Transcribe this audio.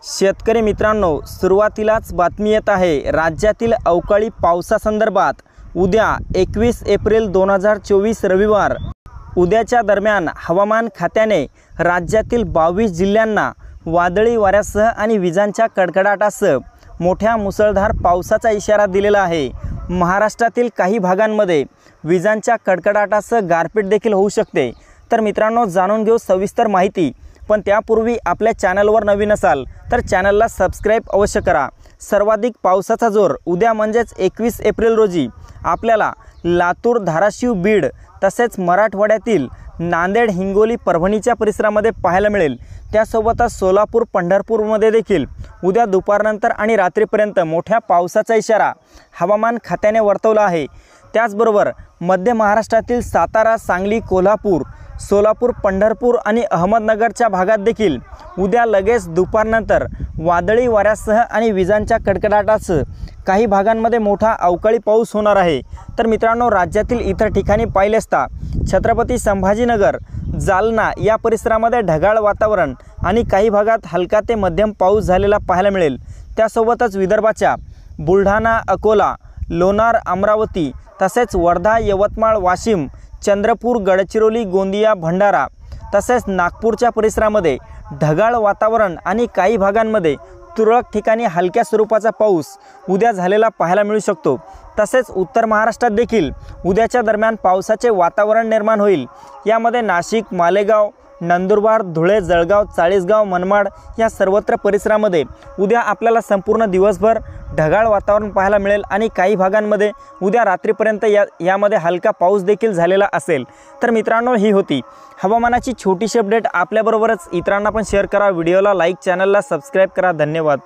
शेतकरी मित्रांनो, सुरुवातीलाच बातमी येत आहे राज्यातील अवकाळी पावसासंदर्भात। उद्या 21 एप्रिल 2024 रविवार उद्याच्या दरम्यान हवामान खात्याने राज्यातील 22 जिल्ह्यांना वादळी वाऱ्यासह आणि विजांच्या कडकडाटासह मोठ्या मुसळधार पावसाचा इशारा दिलेला आहे। महाराष्ट्रातील काही भागांमध्ये विजांच्या कडकडाटासह गारपीट देखील होऊ शकते। तर मित्रांनो, जाणून घेऊ सविस्तर माहिती, पण त्यापूर्वी आपल्या चॅनलवर नवीन असाल तर चॅनलला सबस्क्राइब अवश्य करा। सर्वाधिक पावसाचा जोर उद्या म्हणजेच 21 एप्रिल रोजी आपल्याला लातूर, धाराशिव, बीड तसेच मराठवाड्यातील नांदेड, हिंगोली, परभणीच्या परिसरामध्ये पाहायला मिळेल। त्यासोबतच सोलापूर, पंढरपूरमध्ये देखील उद्या दुपारनंतर आणि रात्रीपर्यंत मोठ्या पावसाचा इशारा हवामान खात्याने वर्तवला आहे। त्याचबरोबर मध्य महाराष्ट्रातील सातारा, सांगली, कोल्हापूर, सोलापूर, पंढरपूर आणि अहमदनगरच्या भागात देखील उद्या लगेच दुपारनंतर वादळी वाऱ्यासह आणि विजांच्या कडकडाटासह काही भागांमध्ये मोठा अवकाळी पाऊस होणार आहे। तर मित्रांनो, राज्यातील इतर ठिकाणी पाहिले असता छत्रपती संभाजीनगर, जालना या परिसरामध्ये ढगाळ वातावरण आणि काही भागात हलका ते मध्यम पाऊस झालेला पाहायला मिळेल। त्यासोबतच विदर्भाच्या बुलढाणा, अकोला, लोणार, अमरावती तसेच वर्धा, यवतमाळ, वाशिम, चंद्रपूर, गडचिरोली, गोंदिया, भंडारा तसेच नागपूरच्या परिसरामध्ये ढगाळ वातावरण आणि काही भागांमध्ये तुरळक ठिकाणी हलक्या स्वरूपाचा पाऊस उद्या झालेला पाहायला मिळू शकतो। तसेच उत्तर महाराष्ट्रात देखील उद्याच्या दरम्यान पावसाचे वातावरण निर्माण होईल। यामध्ये नाशिक, मालेगाव, नंदुरबार, धुळे, जळगाव, चाळीसगाव, मनमाड या सर्वत्र परिसरामध्ये उद्या आपल्याला संपूर्ण दिवसभर ढगाळ वातावरण पाहायला मिळेल आणि काही भागांमध्ये उद्या रात्रीपर्यंत यामध्ये हलका पाऊस देखील झालेला असेल। तर मित्रांनो, ही होती हवामानाची छोटीशी अपडेट। आपल्याबरोबरच इतरांना पण शेअर करा, व्हिडिओला लाईक, चॅनलला सबस्क्राइब करा। धन्यवाद।